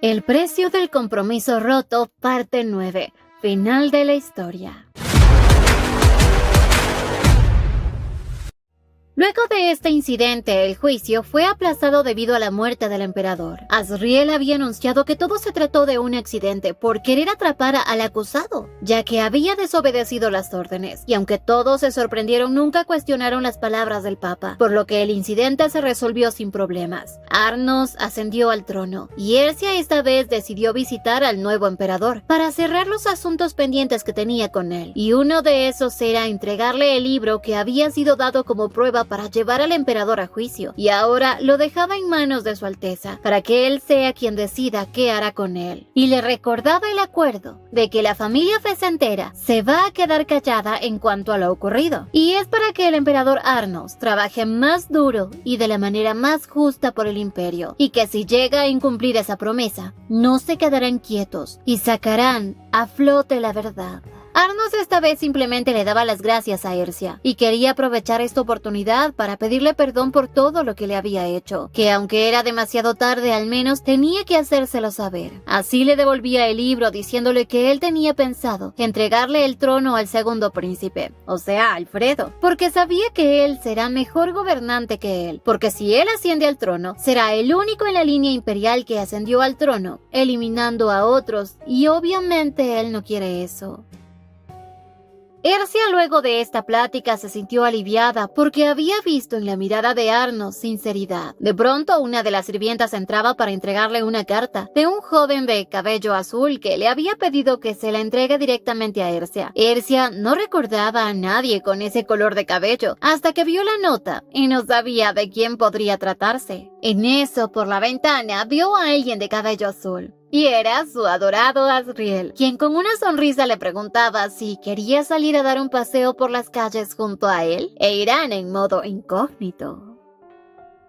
El precio del compromiso roto, parte 9. Final de la historia. Luego de este incidente, el juicio fue aplazado debido a la muerte del emperador. Asriel había anunciado que todo se trató de un accidente por querer atrapar al acusado, ya que había desobedecido las órdenes, y aunque todos se sorprendieron, nunca cuestionaron las palabras del papa, por lo que el incidente se resolvió sin problemas. Arnos ascendió al trono, y Ercia esta vez decidió visitar al nuevo emperador para cerrar los asuntos pendientes que tenía con él, y uno de esos era entregarle el libro que había sido dado como prueba para llevar al emperador a juicio, y ahora lo dejaba en manos de su alteza, para que él sea quien decida qué hará con él. Y le recordaba el acuerdo de que la familia Fesentera se va a quedar callada en cuanto a lo ocurrido, y es para que el emperador Arnos trabaje más duro y de la manera más justa por el imperio, y que si llega a incumplir esa promesa, no se quedarán quietos y sacarán a flote la verdad. Arnos esta vez simplemente le daba las gracias a Ercia y quería aprovechar esta oportunidad para pedirle perdón por todo lo que le había hecho, que aunque era demasiado tarde al menos tenía que hacérselo saber. Así le devolvía el libro diciéndole que él tenía pensado entregarle el trono al segundo príncipe, o sea, Alfredo, porque sabía que él será mejor gobernante que él, porque si él asciende al trono, será el único en la línea imperial que ascendió al trono, eliminando a otros, y obviamente él no quiere eso. Ercia luego de esta plática se sintió aliviada porque había visto en la mirada de Arnos sinceridad. De pronto una de las sirvientas entraba para entregarle una carta de un joven de cabello azul que le había pedido que se la entregue directamente a Ercia. Ercia no recordaba a nadie con ese color de cabello hasta que vio la nota y no sabía de quién podría tratarse. En eso, por la ventana, vio a alguien de cabello azul. Y era su adorado Asriel, quien con una sonrisa le preguntaba si quería salir a dar un paseo por las calles junto a él, e irán en modo incógnito.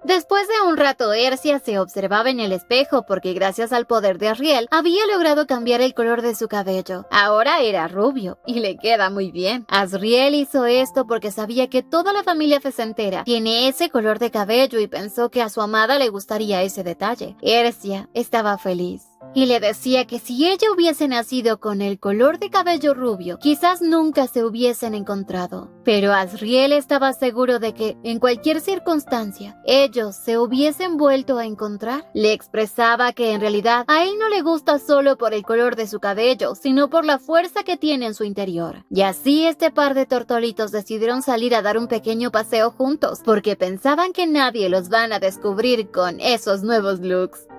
Después de un rato, Ercia se observaba en el espejo porque gracias al poder de Asriel había logrado cambiar el color de su cabello. Ahora era rubio y le queda muy bien. Asriel hizo esto porque sabía que toda la familia Fesentera tiene ese color de cabello y pensó que a su amada le gustaría ese detalle. Ercia estaba feliz y le decía que si ella hubiese nacido con el color de cabello rubio, quizás nunca se hubiesen encontrado. Pero Asriel estaba seguro de que, en cualquier circunstancia, ellos se hubiesen vuelto a encontrar. Le expresaba que en realidad a él no le gusta solo por el color de su cabello, sino por la fuerza que tiene en su interior. Y así este par de tortolitos decidieron salir a dar un pequeño paseo juntos, porque pensaban que nadie los van a descubrir con esos nuevos looks.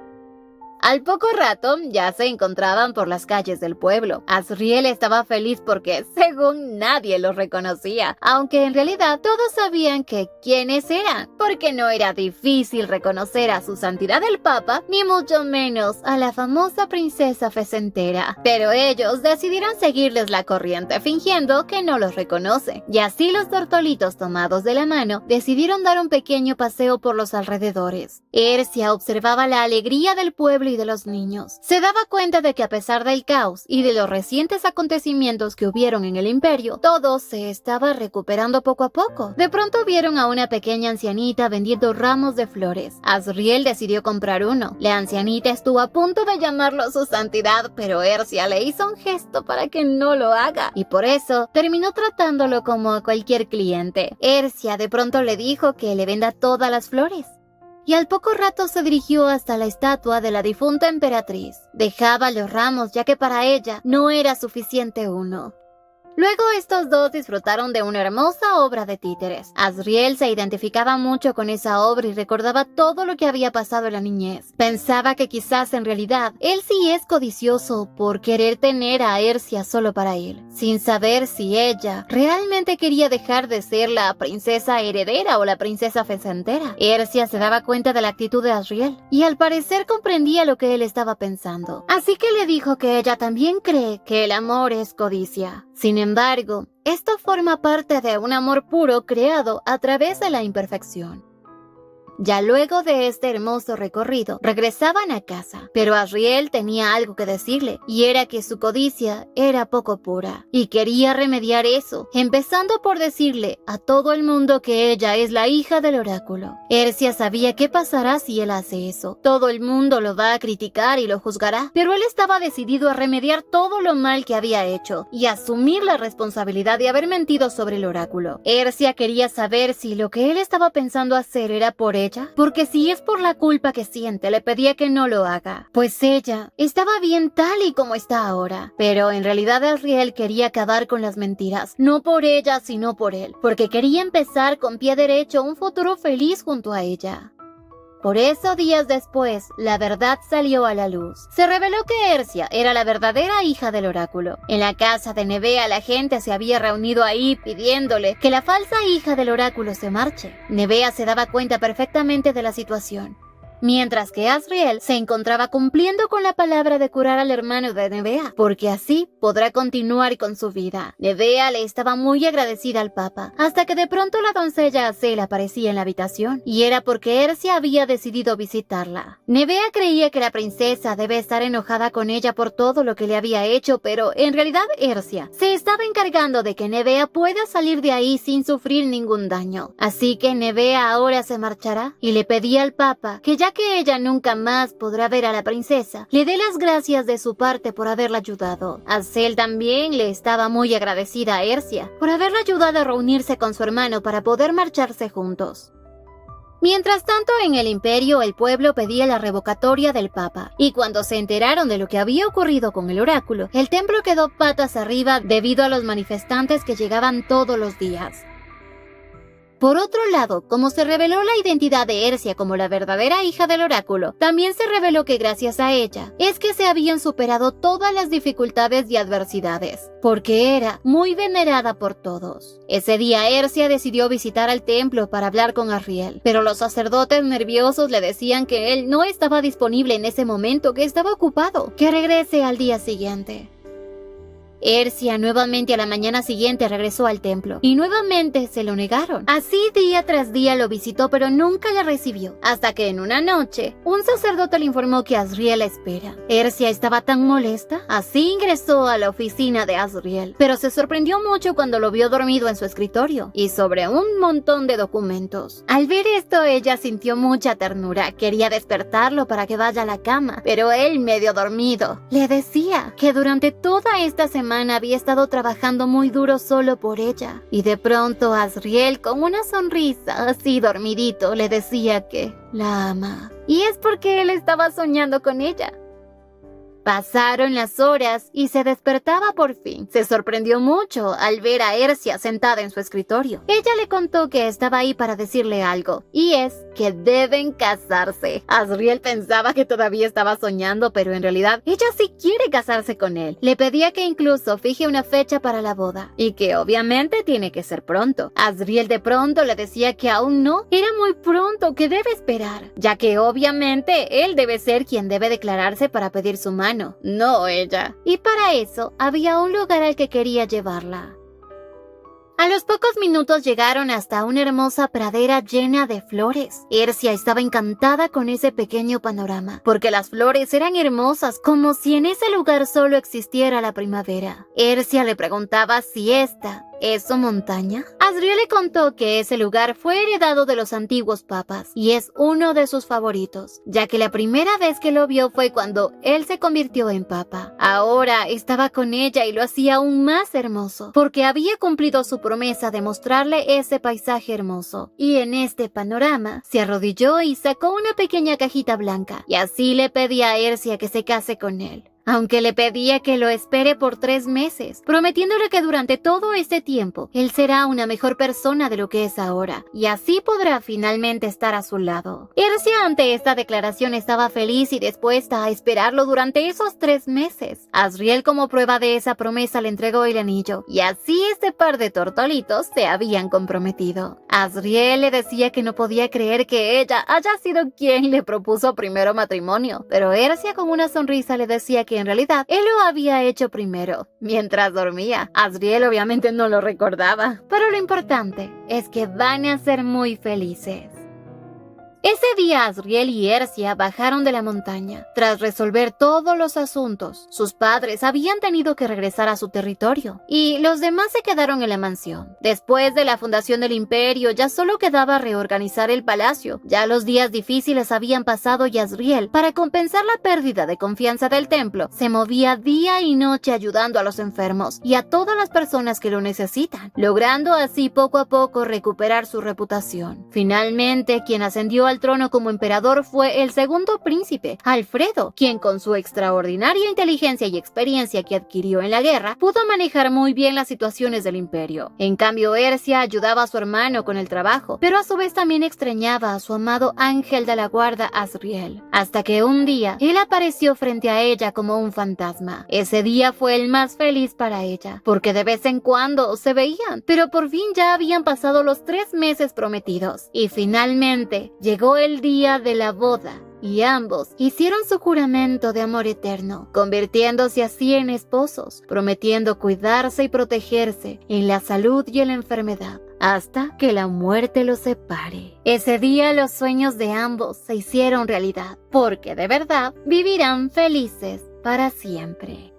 Al poco rato, ya se encontraban por las calles del pueblo. Asriel estaba feliz porque, según nadie los reconocía, aunque en realidad todos sabían que quiénes eran, porque no era difícil reconocer a su santidad el Papa, ni mucho menos a la famosa princesa Fesentera. Pero ellos decidieron seguirles la corriente, fingiendo que no los reconoce. Y así los tortolitos, tomados de la mano, decidieron dar un pequeño paseo por los alrededores. Ercia observaba la alegría del pueblo y de los niños. Se daba cuenta de que a pesar del caos y de los recientes acontecimientos que hubieron en el imperio, todo se estaba recuperando poco a poco. De pronto vieron a una pequeña ancianita vendiendo ramos de flores. Asriel decidió comprar uno. La ancianita estuvo a punto de llamarlo su santidad, pero Ercia le hizo un gesto para que no lo haga, y por eso terminó tratándolo como a cualquier cliente. Ercia de pronto le dijo que le venda todas las flores, y al poco rato se dirigió hasta la estatua de la difunta emperatriz. Dejaba los ramos ya que para ella no era suficiente uno. Luego estos dos disfrutaron de una hermosa obra de títeres. Asriel se identificaba mucho con esa obra y recordaba todo lo que había pasado en la niñez. Pensaba que quizás en realidad él sí es codicioso por querer tener a Ercia solo para él, sin saber si ella realmente quería dejar de ser la princesa heredera o la princesa Fesentera. Ercia se daba cuenta de la actitud de Asriel y al parecer comprendía lo que él estaba pensando. Así que le dijo que ella también cree que el amor es codicia. Sin embargo, esto forma parte de un amor puro creado a través de la imperfección. Ya luego de este hermoso recorrido, regresaban a casa, pero Asriel tenía algo que decirle, y era que su codicia era poco pura, y quería remediar eso, empezando por decirle a todo el mundo que ella es la hija del oráculo. Ercia sabía qué pasará si él hace eso. Todo el mundo lo va a criticar y lo juzgará, pero él estaba decidido a remediar todo lo mal que había hecho y asumir la responsabilidad de haber mentido sobre el oráculo. Ercia quería saber si lo que él estaba pensando hacer era por ella, porque si es por la culpa que siente, le pedía que no lo haga, pues ella estaba bien tal y como está ahora. Pero en realidad Asriel quería acabar con las mentiras, no por ella sino por él, porque quería empezar con pie derecho un futuro feliz junto a ella. Por eso, días después, la verdad salió a la luz. Se reveló que Ercia era la verdadera hija del oráculo. En la casa de Nevea, la gente se había reunido ahí pidiéndole que la falsa hija del oráculo se marche. Nevea se daba cuenta perfectamente de la situación, mientras que Asriel se encontraba cumpliendo con la palabra de curar al hermano de Nevea, porque así podrá continuar con su vida. Nevea le estaba muy agradecida al papa, hasta que de pronto la doncella Acel aparecía en la habitación, y era porque Ercia había decidido visitarla. Nevea creía que la princesa debe estar enojada con ella por todo lo que le había hecho, pero en realidad Ercia se estaba encargando de que Nevea pueda salir de ahí sin sufrir ningún daño. Así que Nevea ahora se marchará, y le pedía al papa que ya que ella nunca más podrá ver a la princesa, le dé las gracias de su parte por haberla ayudado. Acel también le estaba muy agradecida a Ercia por haberla ayudado a reunirse con su hermano para poder marcharse juntos. Mientras tanto, en el imperio, el pueblo pedía la revocatoria del papa, y cuando se enteraron de lo que había ocurrido con el oráculo, el templo quedó patas arriba debido a los manifestantes que llegaban todos los días. Por otro lado, como se reveló la identidad de Ercia como la verdadera hija del oráculo, también se reveló que gracias a ella es que se habían superado todas las dificultades y adversidades, porque era muy venerada por todos. Ese día Ercia decidió visitar al templo para hablar con Asriel, pero los sacerdotes nerviosos le decían que él no estaba disponible en ese momento, que estaba ocupado, que regrese al día siguiente. Ercia nuevamente a la mañana siguiente regresó al templo y nuevamente se lo negaron. Así día tras día lo visitó, pero nunca la recibió, hasta que en una noche un sacerdote le informó que Asriel la espera. Ercia estaba tan molesta, así ingresó a la oficina de Asriel, pero se sorprendió mucho cuando lo vio dormido en su escritorio y sobre un montón de documentos. Al ver esto, ella sintió mucha ternura, quería despertarlo para que vaya a la cama, pero él, medio dormido, le decía que durante toda esta semana había estado trabajando muy duro solo por ella. Y de pronto Asriel, con una sonrisa así dormidito, le decía que la ama. Y es porque él estaba soñando con ella. Pasaron las horas y se despertaba por fin. Se sorprendió mucho al ver a Ercia sentada en su escritorio. Ella le contó que estaba ahí para decirle algo, y es que deben casarse. Asriel pensaba que todavía estaba soñando, pero en realidad ella sí quiere casarse con él. Le pedía que incluso fije una fecha para la boda, y que obviamente tiene que ser pronto. Asriel de pronto le decía que aún no, era muy pronto, que debe esperar, ya que obviamente él debe ser quien debe declararse para pedir su mano, no ella. Y para eso había un lugar al que quería llevarla. A los pocos minutos llegaron hasta una hermosa pradera llena de flores. Ercia estaba encantada con ese pequeño panorama, porque las flores eran hermosas, como si en ese lugar solo existiera la primavera. Ercia le preguntaba si esta ¿es su montaña? Asriel le contó que ese lugar fue heredado de los antiguos papas y es uno de sus favoritos, ya que la primera vez que lo vio fue cuando él se convirtió en papa. Ahora estaba con ella y lo hacía aún más hermoso, porque había cumplido su promesa de mostrarle ese paisaje hermoso. Y en este panorama se arrodilló y sacó una pequeña cajita blanca, y así le pedía a Ercia que se case con él. Aunque le pedía que lo espere por 3 meses, prometiéndole que durante todo este tiempo él será una mejor persona de lo que es ahora, y así podrá finalmente estar a su lado. Ercia ante esta declaración estaba feliz y dispuesta a esperarlo durante esos 3 meses. Asriel, como prueba de esa promesa, le entregó el anillo, y así este par de tortolitos se habían comprometido. Asriel le decía que no podía creer que ella haya sido quien le propuso primero matrimonio, pero Ercia con una sonrisa le decía que en realidad él lo había hecho primero, mientras dormía. Asriel obviamente no lo recordaba, pero lo importante es que van a ser muy felices. Ese día Asriel y Ercia bajaron de la montaña. Tras resolver todos los asuntos, sus padres habían tenido que regresar a su territorio y los demás se quedaron en la mansión. Después de la fundación del imperio ya solo quedaba reorganizar el palacio. Ya los días difíciles habían pasado y Asriel, para compensar la pérdida de confianza del templo, se movía día y noche ayudando a los enfermos y a todas las personas que lo necesitan, logrando así poco a poco recuperar su reputación. Finalmente, quien ascendió al trono como emperador fue el segundo príncipe, Alfredo, quien con su extraordinaria inteligencia y experiencia que adquirió en la guerra, pudo manejar muy bien las situaciones del imperio. En cambio, Ercia ayudaba a su hermano con el trabajo, pero a su vez también extrañaba a su amado ángel de la guarda Asriel, hasta que un día él apareció frente a ella como un fantasma. Ese día fue el más feliz para ella, porque de vez en cuando se veían, pero por fin ya habían pasado los 3 meses prometidos, y finalmente llegó el día de la boda, y ambos hicieron su juramento de amor eterno, convirtiéndose así en esposos, prometiendo cuidarse y protegerse en la salud y en la enfermedad, hasta que la muerte los separe. Ese día los sueños de ambos se hicieron realidad, porque de verdad vivirán felices para siempre.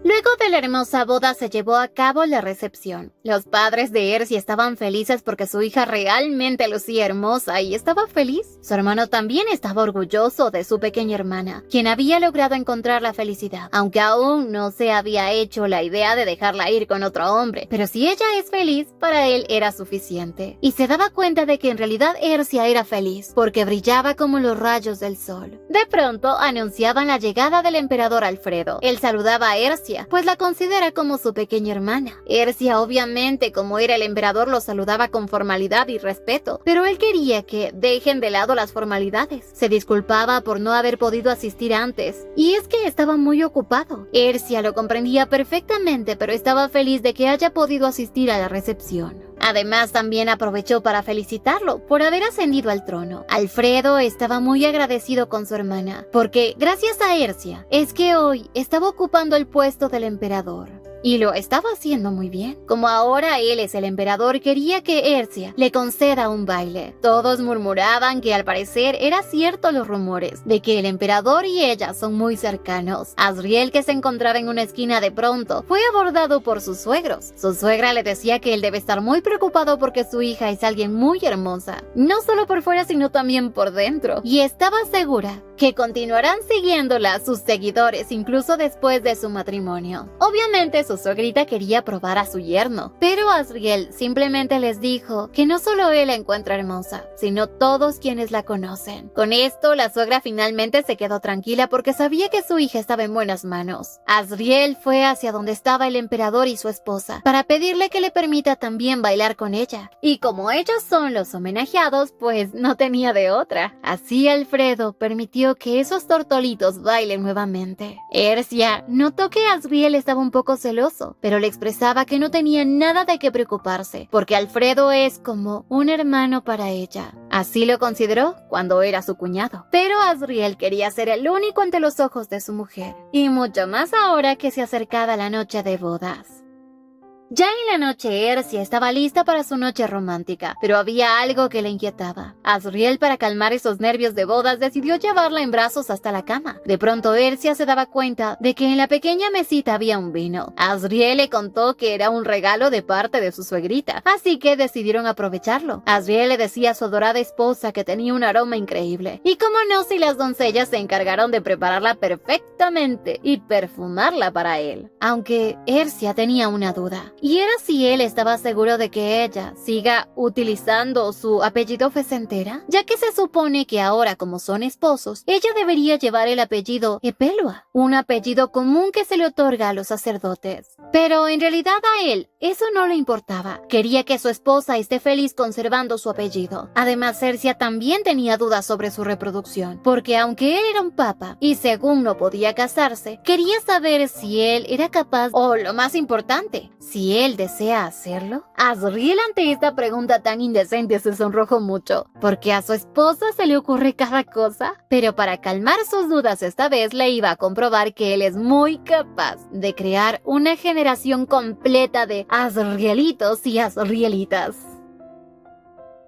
Luego de la hermosa boda se llevó a cabo la recepción. Los padres de Ercia estaban felices porque su hija realmente lucía hermosa y estaba feliz. Su hermano también estaba orgulloso de su pequeña hermana, quien había logrado encontrar la felicidad, aunque aún no se había hecho la idea de dejarla ir con otro hombre. Pero si ella es feliz, para él era suficiente. Y se daba cuenta de que en realidad Ercia era feliz, porque brillaba como los rayos del sol. De pronto anunciaban la llegada del emperador Alfredo. Él saludaba a Ercia, pues la considera como su pequeña hermana. Ercia, obviamente, como era el emperador, lo saludaba con formalidad y respeto, pero él quería que dejen de lado las formalidades. Se disculpaba por no haber podido asistir antes, y es que estaba muy ocupado. Ercia lo comprendía perfectamente, pero estaba feliz de que haya podido asistir a la recepción. Además, también aprovechó para felicitarlo por haber ascendido al trono. Alfredo estaba muy agradecido con su hermana, porque gracias a Ercia es que hoy estaba ocupando el puesto del emperador. Y lo estaba haciendo muy bien. Como ahora él es el emperador, quería que Ercia le conceda un baile. Todos murmuraban que al parecer era cierto los rumores de que el emperador y ella son muy cercanos. Asriel, que se encontraba en una esquina de pronto, fue abordado por sus suegros. Su suegra le decía que él debe estar muy preocupado porque su hija es alguien muy hermosa, no solo por fuera sino también por dentro, y estaba segura que continuarán siguiéndola sus seguidores incluso después de su matrimonio. Obviamente su suegrita quería probar a su yerno, pero Asriel simplemente les dijo que no solo él la encuentra hermosa, sino todos quienes la conocen. Con esto, la suegra finalmente se quedó tranquila porque sabía que su hija estaba en buenas manos. Asriel fue hacia donde estaba el emperador y su esposa para pedirle que le permita también bailar con ella. Y como ellos son los homenajeados, pues no tenía de otra. Así Alfredo permitió que esos tortolitos bailen nuevamente. Ercia notó que Asriel estaba un poco celoso, pero le expresaba que no tenía nada de qué preocuparse, porque Alfredo es como un hermano para ella. Así lo consideró cuando era su cuñado. Pero Asriel quería ser el único ante los ojos de su mujer, y mucho más ahora que se acercaba la noche de bodas. Ya en la noche, Ercia estaba lista para su noche romántica, pero había algo que le inquietaba. Asriel, para calmar esos nervios de bodas, decidió llevarla en brazos hasta la cama. De pronto, Ercia se daba cuenta de que en la pequeña mesita había un vino. Asriel le contó que era un regalo de parte de su suegrita, así que decidieron aprovecharlo. Asriel le decía a su adorada esposa que tenía un aroma increíble, y cómo no si las doncellas se encargaron de prepararla perfectamente y perfumarla para él. Aunque Ercia tenía una duda. Y era si él estaba seguro de que ella siga utilizando su apellido Fesentera, ya que se supone que ahora, como son esposos, ella debería llevar el apellido Epelua, un apellido común que se le otorga a los sacerdotes. Pero en realidad a él eso no le importaba. Quería que su esposa esté feliz conservando su apellido. Además, Ercia también tenía dudas sobre su reproducción, porque aunque él era un papa y según no podía casarse, quería saber si él era capaz, o lo más importante, si él desea hacerlo. Asriel, ante esta pregunta tan indecente, se sonrojó mucho, porque a su esposa se le ocurre cada cosa, pero para calmar sus dudas esta vez le iba a comprobar que él es muy capaz de crear una generación completa de Asrielitos y Asrielitas.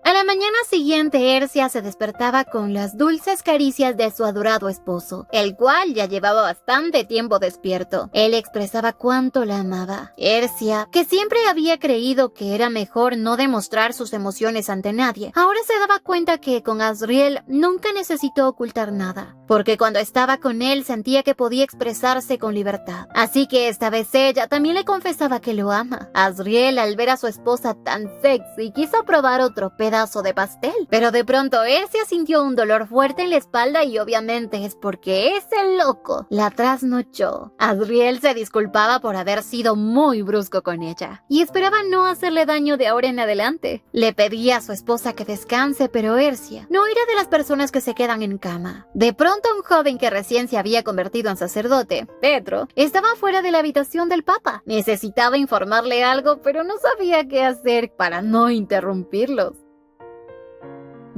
A la mañana siguiente, Ercia se despertaba con las dulces caricias de su adorado esposo, el cual ya llevaba bastante tiempo despierto. Él expresaba cuánto la amaba. Ercia, que siempre había creído que era mejor no demostrar sus emociones ante nadie, ahora se daba cuenta que con Asriel nunca necesitó ocultar nada, porque cuando estaba con él sentía que podía expresarse con libertad. Así que esta vez ella también le confesaba que lo ama. Asriel, al ver a su esposa tan sexy, quiso probar otro pedazo de pastel, pero de pronto Ercia sintió un dolor fuerte en la espalda y obviamente es porque ese loco la trasnochó. Asriel se disculpaba por haber sido muy brusco con ella y esperaba no hacerle daño de ahora en adelante. Le pedía a su esposa que descanse, pero Ercia no era de las personas que se quedan en cama. De pronto un joven que recién se había convertido en sacerdote, Petro, estaba fuera de la habitación del Papa. Necesitaba informarle algo, pero no sabía qué hacer para no interrumpirlos.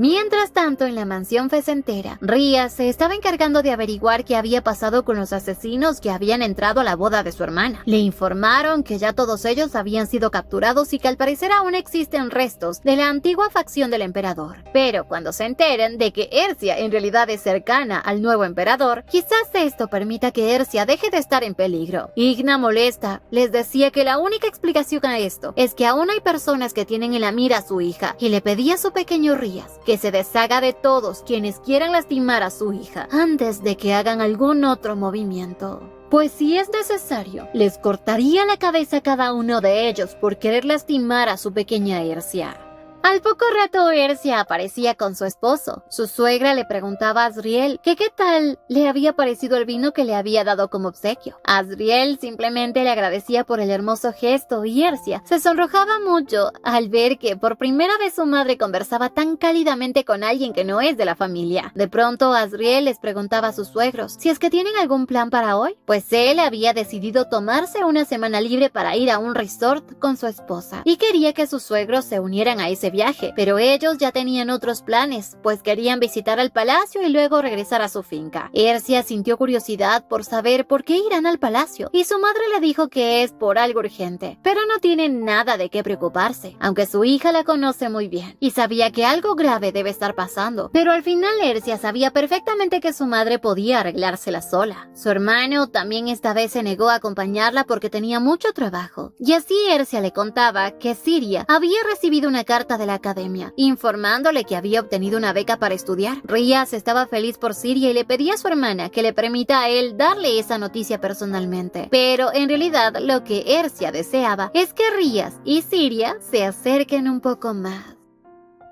Mientras tanto, en la mansión fecentera, Ria se estaba encargando de averiguar qué había pasado con los asesinos que habían entrado a la boda de su hermana. Le informaron que ya todos ellos habían sido capturados y que al parecer aún existen restos de la antigua facción del emperador. Pero cuando se enteren de que Ercia en realidad es cercana al nuevo emperador, quizás esto permita que Ercia deje de estar en peligro. Igna, molesta, les decía que la única explicación a esto es que aún hay personas que tienen en la mira a su hija y le pedía a su pequeño Rías que se deshaga de todos quienes quieran lastimar a su hija antes de que hagan algún otro movimiento. Pues si es necesario, les cortaría la cabeza a cada uno de ellos por querer lastimar a su pequeña Ercia. Al poco rato Ercia aparecía con su esposo. Su suegra le preguntaba a Asriel que qué tal le había parecido el vino que le había dado como obsequio. Asriel simplemente le agradecía por el hermoso gesto y Ercia se sonrojaba mucho al ver que por primera vez su madre conversaba tan cálidamente con alguien que no es de la familia. De pronto Asriel les preguntaba a sus suegros si es que tienen algún plan para hoy, pues él había decidido tomarse una semana libre para ir a un resort con su esposa y quería que sus suegros se unieran a ese viaje, pero ellos ya tenían otros planes, pues querían visitar el palacio y luego regresar a su finca. Ercia sintió curiosidad por saber por qué irán al palacio, y su madre le dijo que es por algo urgente, pero no tiene nada de qué preocuparse, aunque su hija la conoce muy bien, y sabía que algo grave debe estar pasando. Pero al final Ercia sabía perfectamente que su madre podía arreglársela sola. Su hermano también esta vez se negó a acompañarla porque tenía mucho trabajo, y así Ercia le contaba que Siria había recibido una carta de la academia, informándole que había obtenido una beca para estudiar. Rías estaba feliz por Siria y le pedía a su hermana que le permita a él darle esa noticia personalmente. Pero en realidad lo que Ercia deseaba es que Rías y Siria se acerquen un poco más.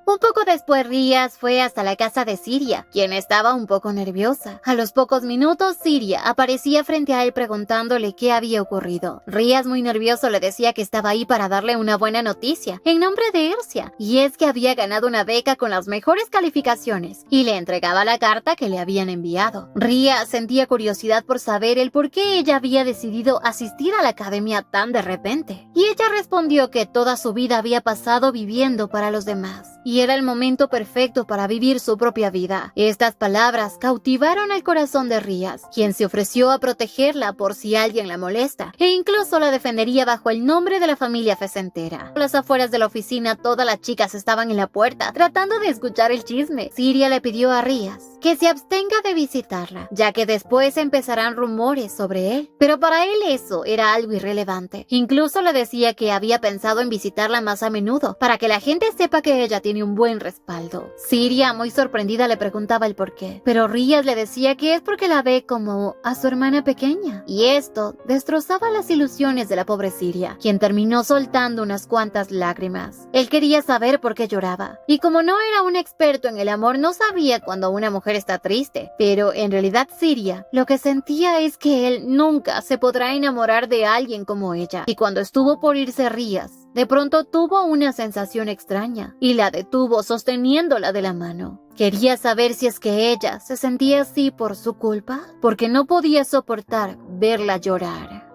Un poco después Rías fue hasta la casa de Siria, quien estaba un poco nerviosa. A los pocos minutos Siria aparecía frente a él preguntándole qué había ocurrido. Rías, muy nervioso, le decía que estaba ahí para darle una buena noticia, en nombre de Ercia, y es que había ganado una beca con las mejores calificaciones, y le entregaba la carta que le habían enviado. Rías sentía curiosidad por saber el por qué ella había decidido asistir a la academia tan de repente, y ella respondió que toda su vida había pasado viviendo para los demás, y era el momento perfecto para vivir su propia vida. Estas palabras cautivaron el corazón de Rías, quien se ofreció a protegerla por si alguien la molesta, e incluso la defendería bajo el nombre de la familia fecentera. A las afueras de la oficina, todas las chicas estaban en la puerta, tratando de escuchar el chisme. Siria le pidió a Rías que se abstenga de visitarla, ya que después empezarán rumores sobre él. Pero para él eso era algo irrelevante. Incluso le decía que había pensado en visitarla más a menudo, para que la gente sepa que ella tiene un buen respaldo. Siria, muy sorprendida, le preguntaba el por qué, pero Rías le decía que es porque la ve como a su hermana pequeña, y esto destrozaba las ilusiones de la pobre Siria, quien terminó soltando unas cuantas lágrimas. Él quería saber por qué lloraba, y como no era un experto en el amor, no sabía cuando una mujer está triste, pero en realidad Siria lo que sentía es que él nunca se podrá enamorar de alguien como ella, y cuando estuvo por irse Rías, de pronto tuvo una sensación extraña y la detuvo sosteniéndola de la mano. Quería saber si es que ella se sentía así por su culpa, porque no podía soportar verla llorar.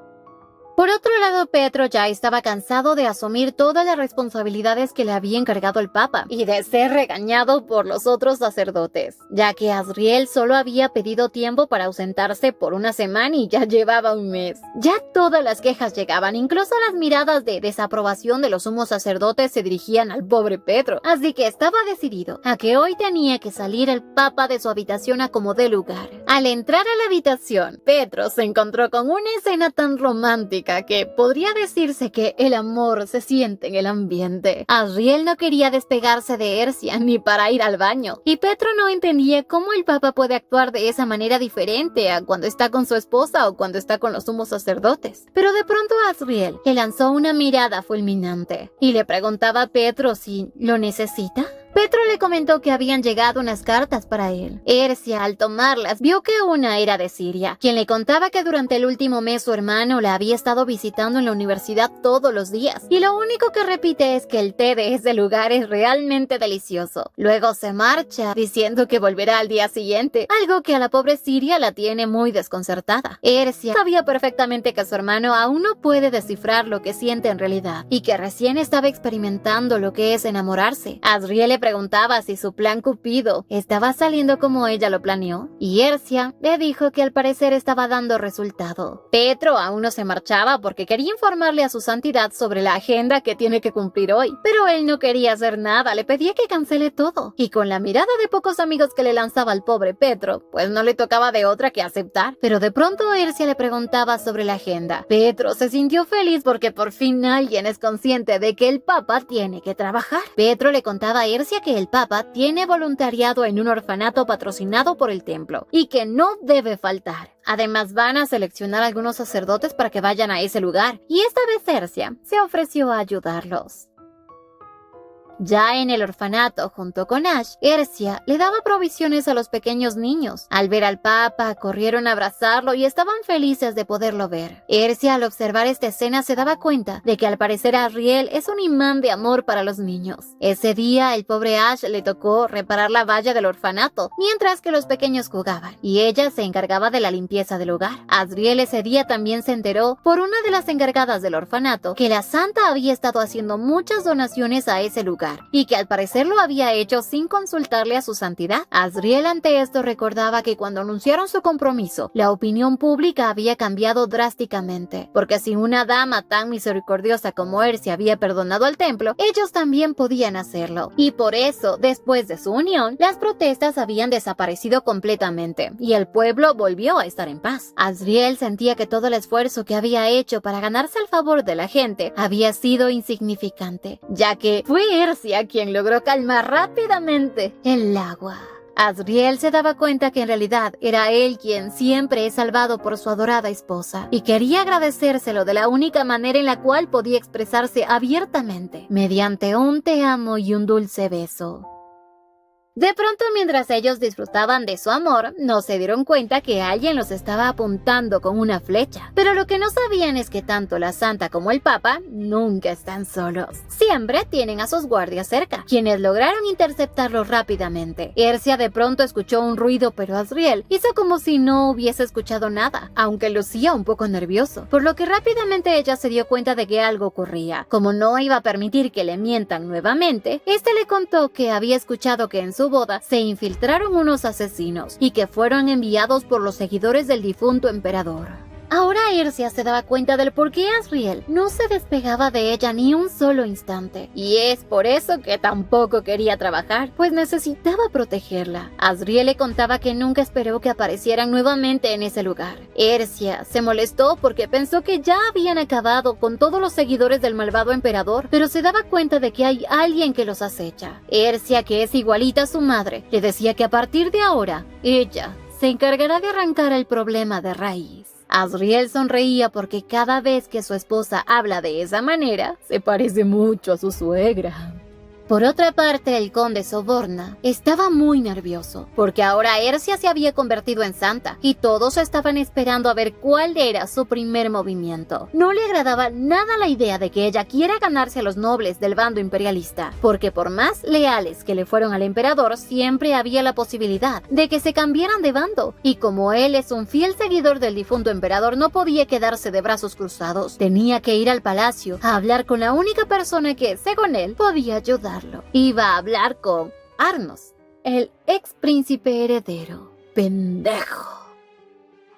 Por otro lado, Petro ya estaba cansado de asumir todas las responsabilidades que le había encargado el Papa y de ser regañado por los otros sacerdotes, ya que Asriel solo había pedido tiempo para ausentarse por una semana y ya llevaba un mes. Ya todas las quejas llegaban, incluso las miradas de desaprobación de los sumos sacerdotes se dirigían al pobre Petro, así que estaba decidido a que hoy tenía que salir el Papa de su habitación a como dé lugar. Al entrar a la habitación, Petro se encontró con una escena tan romántica que podría decirse que el amor se siente en el ambiente. Asriel no quería despegarse de Ercia ni para ir al baño, y Petro no entendía cómo el Papa puede actuar de esa manera diferente a cuando está con su esposa o cuando está con los sumos sacerdotes. Pero de pronto Asriel le lanzó una mirada fulminante y le preguntaba a Petro si lo necesita. Petro le comentó que habían llegado unas cartas para él. Ercia, al tomarlas, vio que una era de Siria, quien le contaba que durante el último mes su hermano la había estado visitando en la universidad todos los días, y lo único que repite es que el té de ese lugar es realmente delicioso. Luego se marcha, diciendo que volverá al día siguiente, algo que a la pobre Siria la tiene muy desconcertada. Ercia sabía perfectamente que su hermano aún no puede descifrar lo que siente en realidad, y que recién estaba experimentando lo que es enamorarse. Asriel le preguntaba si su plan Cupido estaba saliendo como ella lo planeó, y Ercia le dijo que al parecer estaba dando resultado. Petro aún no se marchaba porque quería informarle a su santidad sobre la agenda que tiene que cumplir hoy, pero él no quería hacer nada, le pedía que cancele todo, y con la mirada de pocos amigos que le lanzaba al pobre Petro, pues no le tocaba de otra que aceptar. Pero de pronto Ercia le preguntaba sobre la agenda. Petro se sintió feliz porque por fin alguien es consciente de que el Papa tiene que trabajar. Petro le contaba a Ercia que el Papa tiene voluntariado en un orfanato patrocinado por el templo y que no debe faltar. Además, van a seleccionar algunos sacerdotes para que vayan a ese lugar, y esta vez Ercia se ofreció a ayudarlos. Ya en el orfanato, junto con Ash, Ercia le daba provisiones a los pequeños niños. Al ver al Papa, corrieron a abrazarlo y estaban felices de poderlo ver. Ercia, al observar esta escena, se daba cuenta de que al parecer Asriel es un imán de amor para los niños. Ese día, el pobre Ash le tocó reparar la valla del orfanato, mientras que los pequeños jugaban, y ella se encargaba de la limpieza del hogar. Asriel ese día también se enteró, por una de las encargadas del orfanato, que la santa había estado haciendo muchas donaciones a ese lugar, y que al parecer lo había hecho sin consultarle a su santidad. Asriel ante esto recordaba que cuando anunciaron su compromiso, la opinión pública había cambiado drásticamente, porque si una dama tan misericordiosa como Ercia había perdonado al templo, ellos también podían hacerlo, y por eso, después de su unión, las protestas habían desaparecido completamente, y el pueblo volvió a estar en paz. Asriel sentía que todo el esfuerzo que había hecho para ganarse el favor de la gente había sido insignificante, ya que fue Ercia quien logró calmar rápidamente el agua. Asriel se daba cuenta que en realidad era él quien siempre es salvado por su adorada esposa, y quería agradecérselo de la única manera en la cual podía expresarse abiertamente, mediante un te amo y un dulce beso. De pronto, mientras ellos disfrutaban de su amor, no se dieron cuenta que alguien los estaba apuntando con una flecha. Pero lo que no sabían es que tanto la santa como el Papa nunca están solos. Siempre tienen a sus guardias cerca, quienes lograron interceptarlos rápidamente. Ercia de pronto escuchó un ruido, pero Asriel hizo como si no hubiese escuchado nada, aunque lucía un poco nervioso, por lo que rápidamente ella se dio cuenta de que algo ocurría. Como no iba a permitir que le mientan nuevamente, este le contó que había escuchado que en su boda se infiltraron unos asesinos y que fueron enviados por los seguidores del difunto emperador. Ahora Ercia se daba cuenta del por qué Asriel no se despegaba de ella ni un solo instante, y es por eso que tampoco quería trabajar, pues necesitaba protegerla. Asriel le contaba que nunca esperó que aparecieran nuevamente en ese lugar. Ercia se molestó porque pensó que ya habían acabado con todos los seguidores del malvado emperador, pero se daba cuenta de que hay alguien que los acecha. Ercia, que es igualita a su madre, le decía que a partir de ahora, ella se encargará de arrancar el problema de raíz. Asriel sonreía porque cada vez que su esposa habla de esa manera, se parece mucho a su suegra. Por otra parte, el conde Soborna estaba muy nervioso, porque ahora Ercia se había convertido en santa, y todos estaban esperando a ver cuál era su primer movimiento. No le agradaba nada la idea de que ella quiera ganarse a los nobles del bando imperialista, porque por más leales que le fueron al emperador, siempre había la posibilidad de que se cambiaran de bando, y como él es un fiel seguidor del difunto emperador, no podía quedarse de brazos cruzados. Tenía que ir al palacio a hablar con la única persona que, según él, podía ayudarlo. Iba a hablar con Arnos, el ex príncipe heredero. ¡Pendejo!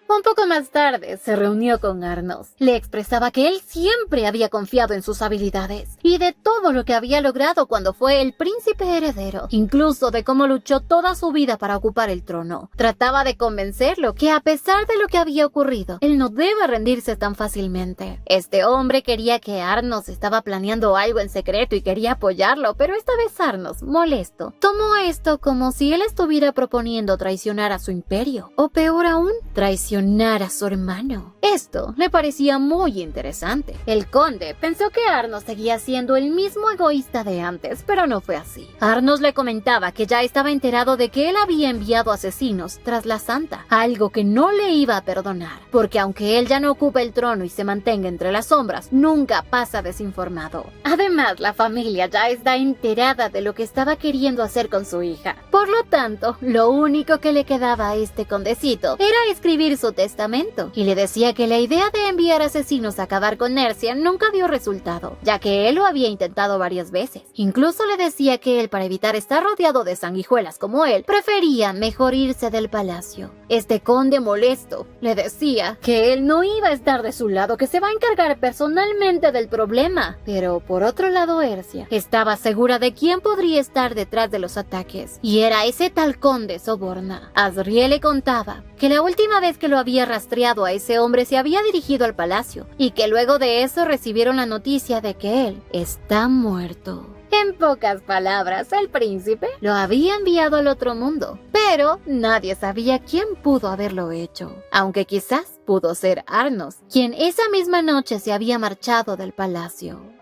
Un poco más tarde se reunió con Arnos. Le expresaba que él siempre había confiado en sus habilidades y de todo lo que había logrado cuando fue el príncipe heredero, incluso de cómo luchó toda su vida para ocupar el trono. Trataba de convencerlo que a pesar de lo que había ocurrido, él no debe rendirse tan fácilmente. Este hombre quería que Arnos estaba planeando algo en secreto y quería apoyarlo, pero esta vez Arnos, molesto, tomó esto como si él estuviera proponiendo traicionar a su imperio, o peor aún, traicionar a su hermano. Esto le parecía muy interesante. El conde pensó que Arnos seguía siendo el mismo egoísta de antes, pero no fue así. Arnos le comentaba que ya estaba enterado de que él había enviado asesinos tras la santa, algo que no le iba a perdonar, porque aunque él ya no ocupa el trono y se mantenga entre las sombras, nunca pasa desinformado. Además, la familia ya está enterada de lo que estaba queriendo hacer con su hija. Por lo tanto, lo único que le quedaba a este condecito era escribir su testamento, y le decía que la idea de enviar asesinos a acabar con Ercia nunca dio resultado, ya que él lo había intentado varias veces. Incluso le decía que él, para evitar estar rodeado de sanguijuelas como él, prefería mejor irse del palacio. Este conde, molesto, le decía que él no iba a estar de su lado, que se va a encargar personalmente del problema. Pero por otro lado, Ercia estaba segura de quién podría estar detrás de los ataques, y era ese tal conde Soborna. Asriel le contaba que la última vez que lo había rastreado a ese hombre se había dirigido al palacio, y que luego de eso recibieron la noticia de que él está muerto. En pocas palabras, el príncipe lo había enviado al otro mundo, pero nadie sabía quién pudo haberlo hecho, aunque quizás pudo ser Arnos, quien esa misma noche se había marchado del palacio.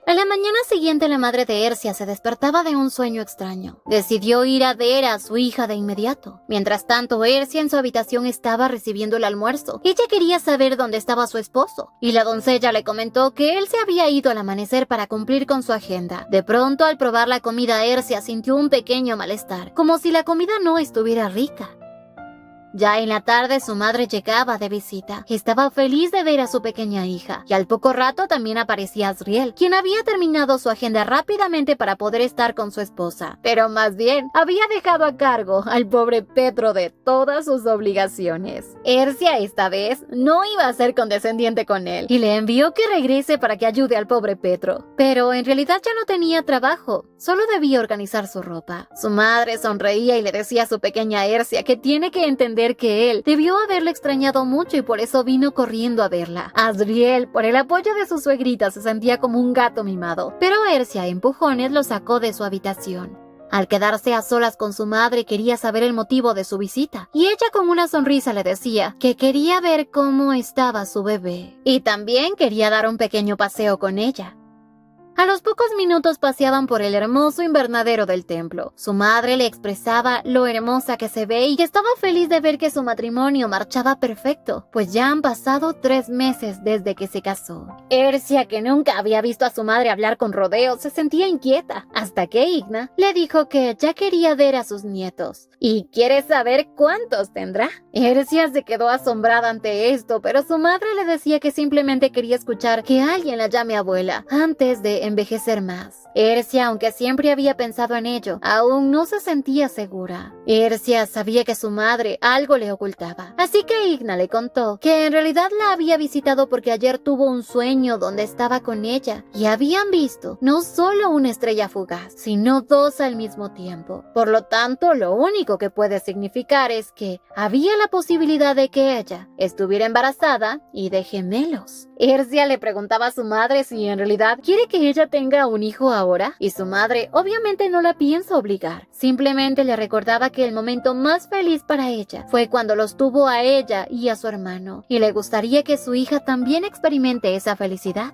A la mañana siguiente, la madre de Ercia se despertaba de un sueño extraño. Decidió ir a ver a su hija de inmediato. Mientras tanto, Ercia en su habitación estaba recibiendo el almuerzo. Ella quería saber dónde estaba su esposo, y la doncella le comentó que él se había ido al amanecer para cumplir con su agenda. De pronto, al probar la comida, Ercia sintió un pequeño malestar, como si la comida no estuviera rica. Ya en la tarde su madre llegaba de visita. Estaba feliz de ver a su pequeña hija, y al poco rato también aparecía Asriel, quien había terminado su agenda rápidamente para poder estar con su esposa, pero más bien había dejado a cargo al pobre Petro de todas sus obligaciones. Ercia esta vez no iba a ser condescendiente con él, y le envió que regrese para que ayude al pobre Petro, pero en realidad ya no tenía trabajo, solo debía organizar su ropa. Su madre sonreía y le decía a su pequeña Ercia que tiene que entender que él debió haberle extrañado mucho y por eso vino corriendo a verla. Asriel, por el apoyo de su suegrita, se sentía como un gato mimado, pero Ercia a empujones lo sacó de su habitación. Al quedarse a solas con su madre, quería saber el motivo de su visita, y ella con una sonrisa le decía que quería ver cómo estaba su bebé, y también quería dar un pequeño paseo con ella. A los pocos minutos paseaban por el hermoso invernadero del templo. Su madre le expresaba lo hermosa que se ve y que estaba feliz de ver que su matrimonio marchaba perfecto, pues ya han pasado 3 meses desde que se casó. Ercia, que nunca había visto a su madre hablar con rodeo, se sentía inquieta, hasta que Igna le dijo que ya quería ver a sus nietos. ¿Y quiere saber cuántos tendrá? Ercia se quedó asombrada ante esto, pero su madre le decía que simplemente quería escuchar que alguien la llame abuela antes de envejecer más. Ercia, aunque siempre había pensado en ello, aún no se sentía segura. Ercia sabía que su madre algo le ocultaba, así que Igna le contó que en realidad la había visitado porque ayer tuvo un sueño donde estaba con ella y habían visto no solo una estrella fugaz, sino 2 al mismo tiempo. Por lo tanto, lo único que puede significar es que había la posibilidad de que ella estuviera embarazada y de gemelos. Ercia le preguntaba a su madre si en realidad quiere que ella tenga un hijo ahora, y su madre obviamente no la piensa obligar. Simplemente le recordaba que el momento más feliz para ella fue cuando los tuvo a ella y a su hermano, y le gustaría que su hija también experimente esa felicidad.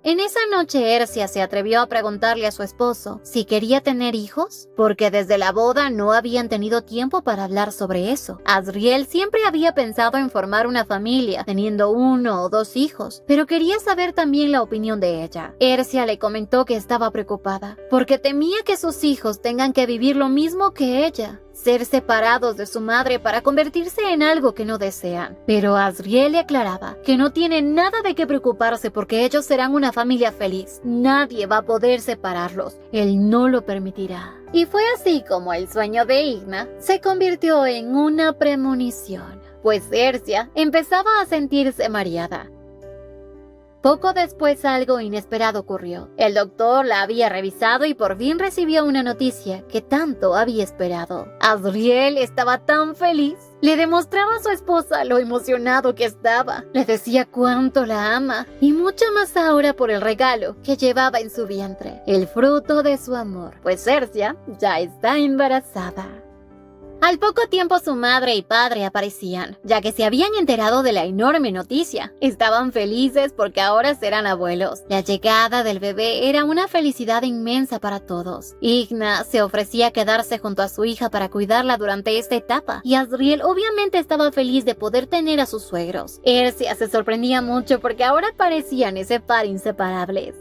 En esa noche Ercia se atrevió a preguntarle a su esposo si quería tener hijos, porque desde la boda no habían tenido tiempo para hablar sobre eso. Azriel siempre había pensado en formar una familia, teniendo 1 o 2 hijos, pero quería saber también la opinión de ella. Ercia le comentó que estaba preocupada, porque temía que sus hijos tengan que vivir lo mismo que ella, ser separados de su madre para convertirse en algo que no desean. Pero Azriel le aclaraba que no tiene nada de qué preocuparse porque ellos serán una familia feliz. Nadie va a poder separarlos. Él no lo permitirá. Y fue así como el sueño de Igna se convirtió en una premonición, pues Ercia empezaba a sentirse mareada. Poco después algo inesperado ocurrió. El doctor la había revisado y por fin recibió una noticia que tanto había esperado. Azriel estaba tan feliz. Le demostraba a su esposa lo emocionado que estaba. Le decía cuánto la ama y mucho más ahora por el regalo que llevaba en su vientre, el fruto de su amor, pues Ercia ya está embarazada. Al poco tiempo su madre y padre aparecían, ya que se habían enterado de la enorme noticia. Estaban felices porque ahora serán abuelos. La llegada del bebé era una felicidad inmensa para todos. Igna se ofrecía a quedarse junto a su hija para cuidarla durante esta etapa, y Azriel obviamente estaba feliz de poder tener a sus suegros. Ercia se sorprendía mucho porque ahora parecían ese par inseparables.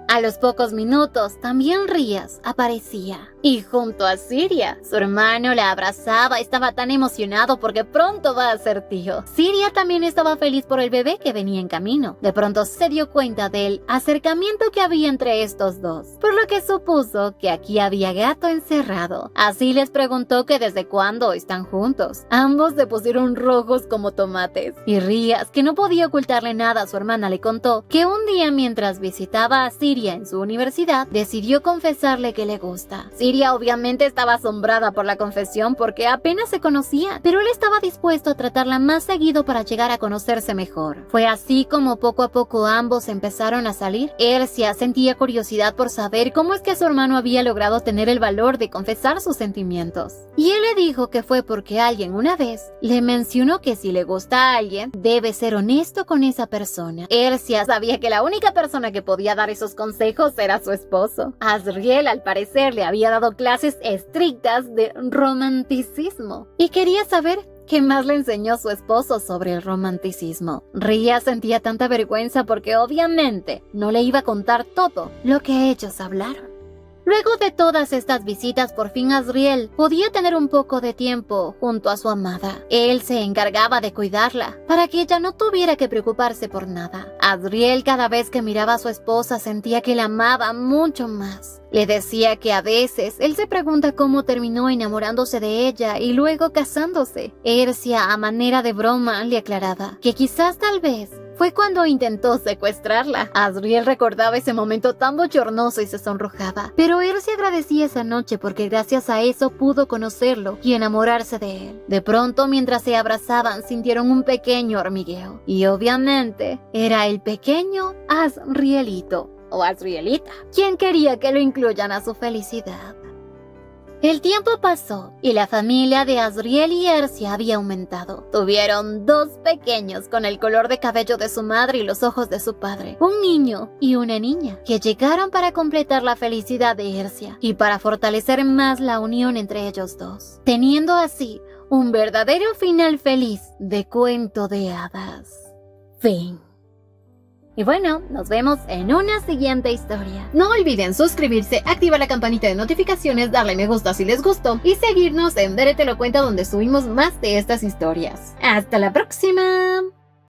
A los pocos minutos, también Rías aparecía. Y junto a Siria, su hermano la abrazaba, estaba tan emocionado porque pronto va a ser tío. Siria también estaba feliz por el bebé que venía en camino. De pronto se dio cuenta del acercamiento que había entre estos dos, por lo que supuso que aquí había gato encerrado. Así les preguntó que desde cuándo están juntos. Ambos se pusieron rojos como tomates. Y Rías, que no podía ocultarle nada a su hermana, le contó que un día mientras visitaba a Siria en su universidad, decidió confesarle que le gusta. Siria obviamente estaba asombrada por la confesión porque apenas se conocían, pero él estaba dispuesto a tratarla más seguido para llegar a conocerse mejor. Fue así como poco a poco ambos empezaron a salir. Ercia sentía curiosidad por saber cómo es que su hermano había logrado tener el valor de confesar sus sentimientos. Y él le dijo que fue porque alguien una vez le mencionó que si le gusta a alguien, debe ser honesto con esa persona. Ercia sabía que la única persona que podía dar esos consejos era su esposo. Azriel, al parecer, le había dado clases estrictas de romanticismo y quería saber qué más le enseñó su esposo sobre el romanticismo. Ría sentía tanta vergüenza porque obviamente no le iba a contar todo lo que ellos hablaron. Luego de todas estas visitas, por fin Azriel podía tener un poco de tiempo junto a su amada. Él se encargaba de cuidarla, para que ella no tuviera que preocuparse por nada. Azriel, cada vez que miraba a su esposa, sentía que la amaba mucho más. Le decía que a veces él se pregunta cómo terminó enamorándose de ella y luego casándose. Ercia, a manera de broma, le aclaraba que quizás tal vez fue cuando intentó secuestrarla. Azriel recordaba ese momento tan bochornoso y se sonrojaba. Pero Ercia agradecía esa noche porque gracias a eso pudo conocerlo y enamorarse de él. De pronto, mientras se abrazaban, sintieron un pequeño hormigueo. Y obviamente, era el pequeño Azrielito, o Azrielita, quien quería que lo incluyan a su felicidad. El tiempo pasó y la familia de Azriel y Ercia había aumentado. Tuvieron 2 pequeños con el color de cabello de su madre y los ojos de su padre, un niño y una niña, que llegaron para completar la felicidad de Ercia y para fortalecer más la unión entre ellos dos, teniendo así un verdadero final feliz de cuento de hadas. Fin. Y bueno, nos vemos en una siguiente historia. No olviden suscribirse, activar la campanita de notificaciones, darle me gusta si les gustó y seguirnos en Bere Te Lo Cuenta, donde subimos más de estas historias. ¡Hasta la próxima!